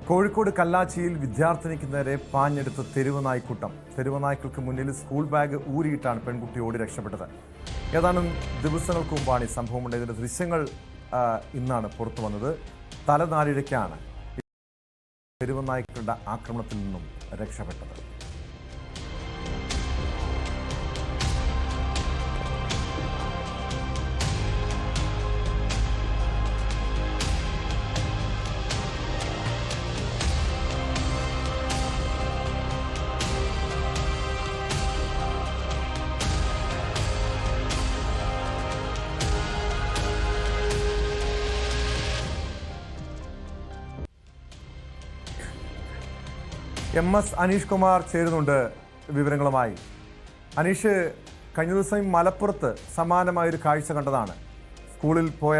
കോഴിക്കോട് കല്ലാച്ചിയിൽ വിദ്യാർത്ഥിനിക്ക് നേരെ പാഞ്ഞെടുത്ത തെരുവ് നായ്ക്കൂട്ടം. തെരുവ് നായ്ക്കൾക്ക് മുന്നിൽ സ്കൂൾ ബാഗ് ഊരിയിട്ടാണ് പെൺകുട്ടി ഓടി രക്ഷപ്പെട്ടത്. ഏതാനും ദിവസങ്ങൾക്ക് മുമ്പാണ് ഈ സംഭവമുണ്ടായത്. ഇതിന്റെ ദൃശ്യങ്ങൾ ഇന്നാണ് പുറത്തു വന്നത്. തലനാരിഴയ്ക്കാണ് തെരുവ് നായ്ക്കളുടെ ആക്രമണത്തിൽ നിന്നും രക്ഷപ്പെട്ടത്. MS അനീഷ് കുമാർ ചേരുന്നുണ്ട് വിവരങ്ങളുമായി. അനീഷ്, കഴിഞ്ഞ ദിവസം മലപ്പുറത്ത് സമാനമായൊരു കാഴ്ച കണ്ടതാണ്. സ്കൂളിൽ പോയ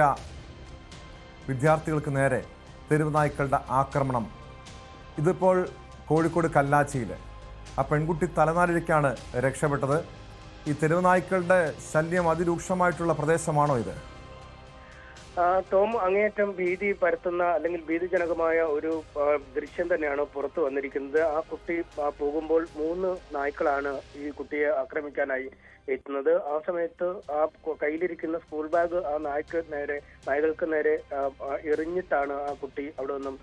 വിദ്യാർത്ഥികൾക്ക് നേരെ തെരുവ് നായ്ക്കളുടെ ആക്രമണം. ഇതിപ്പോൾ കോഴിക്കോട് കല്ലാച്ചിയിൽ ആ പെൺകുട്ടി തലനാരിഴയ്ക്കാണ് രക്ഷപ്പെട്ടത്. ഈ തെരുവ് നായ്ക്കളുടെ ശല്യം അതിരൂക്ഷമായിട്ടുള്ള പ്രദേശമാണോ ഇത്? ടോം, അങ്ങേയറ്റം ഭീതി പരത്തുന്ന അല്ലെങ്കിൽ ഭീതിജനകമായ ഒരു ദൃശ്യം തന്നെയാണ് പുറത്തു വന്നിരിക്കുന്നത്. ആ കുട്ടി പോകുമ്പോൾ 3 നായ്ക്കളാണ് ഈ കുട്ടിയെ ആക്രമിക്കാനായി എത്തുന്നത്. ആ സമയത്ത് ആ കയ്യിലിരിക്കുന്ന സ്കൂൾ ബാഗ് ആ നായ്കൾക്ക് നേരെ എറിഞ്ഞിട്ടാണ് ആ കുട്ടി അവിടെ നിന്നും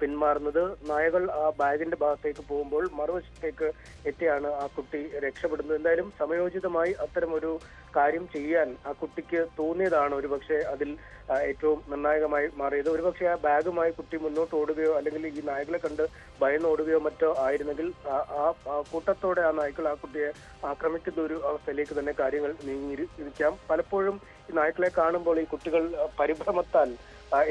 പിന്മാറുന്നത്. നായകൾ ആ ബാഗിന്റെ ഭാഗത്തേക്ക് പോകുമ്പോൾ മറുവശത്തേക്ക് എത്തിയാണ് ആ കുട്ടി രക്ഷപ്പെടുന്നത്. എന്തായാലും സമയോചിതമായി അത്തരം ഒരു കാര്യം ചെയ്യാൻ ആ കുട്ടിക്ക് തോന്നിയതാണ് ഒരുപക്ഷെ അതിൽ ഏറ്റവും നിർണായകമായി മാറിയത്. ഒരുപക്ഷെ ആ ബാഗുമായി കുട്ടി മുന്നോട്ട് ഓടുകയോ അല്ലെങ്കിൽ ഈ നായകളെ കണ്ട് ഭയന്നോടുകയോ മറ്റോ ആയിരുന്നെങ്കിൽ ആ കൂട്ടത്തോടെ ആ നായ്ക്കൾ ആ കുട്ടിയെ ആക്രമിക്കുന്ന ഒരു അവസ്ഥയിലേക്ക് തന്നെ കാര്യങ്ങൾ നീങ്ങിയിരിക്കാം. പലപ്പോഴും ഈ നായ്ക്കളെ കാണുമ്പോൾ ഈ കുട്ടികൾ പരിഭ്രമത്താൽ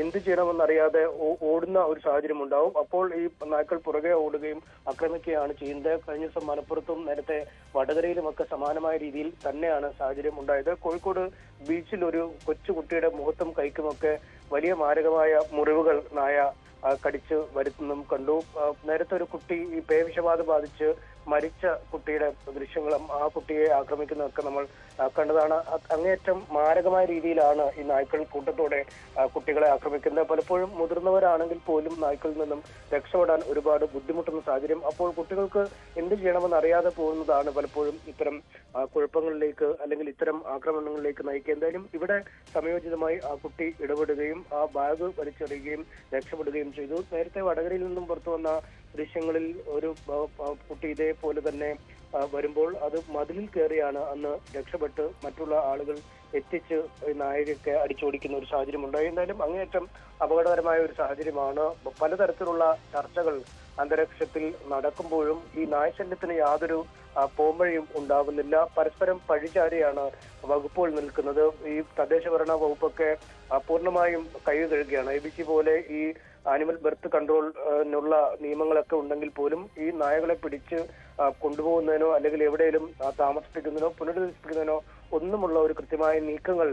എന്ത് ചെയ്യണമെന്നറിയാതെ ഓടുന്ന ഒരു സാഹചര്യം ഉണ്ടാവും. അപ്പോൾ ഈ നായ്ക്കൾ പുറകെ ഓടുകയും ആക്രമിക്കുകയാണ് ചെയ്യുന്നത്. കഴിഞ്ഞ ദിവസം മലപ്പുറത്തും നേരത്തെ വടകരയിലുമൊക്കെ സമാനമായ രീതിയിൽ തന്നെയാണ് സാഹചര്യം ഉണ്ടായത്. കോഴിക്കോട് ബീച്ചിൽ ഒരു കൊച്ചുകുട്ടിയുടെ മുഖത്തും കൈക്കുമൊക്കെ വലിയ മാരകമായ മുറിവുകൾ നായ കടിച്ചു വരുത്തുന്നതും കണ്ടു. നേരത്തെ ഒരു കുട്ടി ഈ പേവിഷബാധ ബാധിച്ച് മരിച്ച കുട്ടിയുടെ ദൃശ്യങ്ങളും ആ കുട്ടിയെ ആക്രമിക്കുന്നതൊക്കെ നമ്മൾ കണ്ടതാണ്. അങ്ങേയറ്റം മാരകമായ രീതിയിലാണ് ഈ നായ്ക്കൾ കൂട്ടത്തോടെ കുട്ടികളെ ആക്രമിക്കുന്നത്. പലപ്പോഴും മുതിർന്നവരാണെങ്കിൽ പോലും നായ്ക്കളിൽ നിന്നും രക്ഷപ്പെടാൻ ഒരുപാട് ബുദ്ധിമുട്ടുന്ന സാഹചര്യം. അപ്പോൾ കുട്ടികൾക്ക് എന്ത് ചെയ്യണമെന്ന് അറിയാതെ പോകുന്നതാണ് പലപ്പോഴും ഇത്തരം കുഴപ്പങ്ങളിലേക്ക് അല്ലെങ്കിൽ ഇത്തരം ആക്രമണങ്ങളിലേക്ക് നയിക്കുക. എന്തായാലും ഇവിടെ സമയോചിതമായി ആ കുട്ടി ഇടപെടുകയും ആ ബാഗ് വലിച്ചെറിയുകയും രക്ഷപ്പെടുകയും ചെയ്തു. നേരത്തെ വടകരയിൽ നിന്നും പുറത്തു വന്ന ദൃശ്യങ്ങളിൽ ഒരു കുട്ടി ഇതേപോലെ തന്നെ വരുമ്പോൾ അത് മതിലിൽ കയറിയാണ് അന്ന് രക്ഷപ്പെട്ട് മറ്റുള്ള ആളുകൾ എത്തിച്ച് നായകയൊക്കെ അടിച്ചോടിക്കുന്ന ഒരു സാഹചര്യം ഉണ്ടായി. എന്തായാലും അങ്ങേയറ്റം അപകടകരമായ ഒരു സാഹചര്യമാണ്. പലതരത്തിലുള്ള ചർച്ചകൾ അന്തരീക്ഷത്തിൽ നടക്കുമ്പോഴും ഈ നായശല്യത്തിന് യാതൊരു പോംവഴിയും ഉണ്ടാകുന്നില്ല. പരസ്പരം പഴിചാരിയാണ് വകുപ്പുകൾ നിൽക്കുന്നത്. ഈ തദ്ദേശഭരണ വകുപ്പൊക്കെ പൂർണ്ണമായും കൈ കഴുകുകയാണ്. ABC പോലെ ഈ ആനിമൽ ബർത്ത് കൺട്രോളിനുള്ള നിയമങ്ങളൊക്കെ ഉണ്ടെങ്കിൽ പോലും ഈ നായകളെ പിടിച്ച് കൊണ്ടുപോകുന്നതിനോ അല്ലെങ്കിൽ എവിടെയെങ്കിലും താമസിപ്പിക്കുന്നതിനോ പുനരധിവസിപ്പിക്കുന്നതിനോ ഒന്നുമുള്ള ഒരു കൃത്യമായ നീക്കങ്ങൾ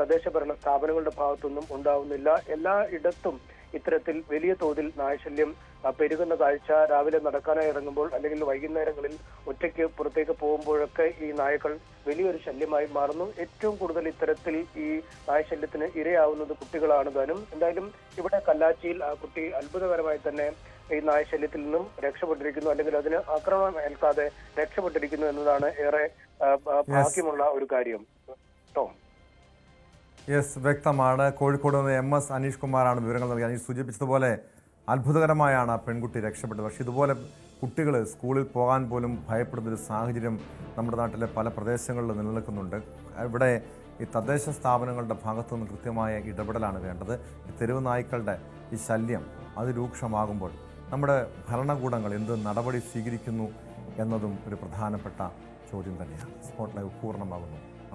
തദ്ദേശഭരണ സ്ഥാപനങ്ങളുടെ ഭാഗത്തൊന്നും ഉണ്ടാവുന്നില്ല. എല്ലായിടത്തും ഇത്തരത്തിൽ വലിയ തോതിൽ നായശല്യം പെരുകുന്ന കാഴ്ച രാവിലെ നടക്കാനായി ഇറങ്ങുമ്പോൾ അല്ലെങ്കിൽ വൈകുന്നേരങ്ങളിൽ ഒറ്റയ്ക്ക് പുറത്തേക്ക് പോകുമ്പോഴൊക്കെ ഈ നായകൾ വലിയൊരു ശല്യമായി മാറുന്നു. ഏറ്റവും കൂടുതൽ ഇത്തരത്തിൽ ഈ നായശല്യത്തിന് ഇരയാവുന്നത് കുട്ടികളാണ് താനും. എന്തായാലും ഇവിടെ കല്ലാച്ചിയിൽ ആ കുട്ടി അത്ഭുതകരമായി തന്നെ ഈ നായശല്യത്തിൽ നിന്നും രക്ഷപ്പെട്ടിരിക്കുന്നു, അല്ലെങ്കിൽ അതിന് ആക്രമണം ഏൽക്കാതെ രക്ഷപ്പെട്ടിരിക്കുന്നു എന്നതാണ് ഏറെ ഭാഗ്യമുള്ള ഒരു കാര്യം. ടോം, വ്യക്തമാണ്. കോഴിക്കോട് നിന്ന് MS അനീഷ് കുമാറാണ് വിവരങ്ങൾ നൽകി. അനീഷ് സൂചിപ്പിച്ചതുപോലെ അത്ഭുതകരമായാണ് ആ പെൺകുട്ടി രക്ഷപ്പെട്ടത്. പക്ഷേ ഇതുപോലെ കുട്ടികൾ സ്കൂളിൽ പോകാൻ പോലും ഭയപ്പെടുന്നൊരു സാഹചര്യം നമ്മുടെ നാട്ടിലെ പല പ്രദേശങ്ങളിൽ നിലനിൽക്കുന്നുണ്ട്. ഇവിടെ ഈ തദ്ദേശ സ്ഥാപനങ്ങളുടെ ഭാഗത്തു നിന്ന് കൃത്യമായ ഇടപെടലാണ് വേണ്ടത്. ഈ തെരുവ് നായ്ക്കളുടെ ഈ ശല്യം അതിരൂക്ഷമാകുമ്പോൾ നമ്മുടെ ഭരണകൂടങ്ങൾ എന്ത് നടപടി സ്വീകരിക്കുന്നു എന്നതും ഒരു പ്രധാനപ്പെട്ട ചോദ്യം തന്നെയാണ്. സ്പോട്ട് ലൈവ് പൂർണ്ണമാകുന്നു.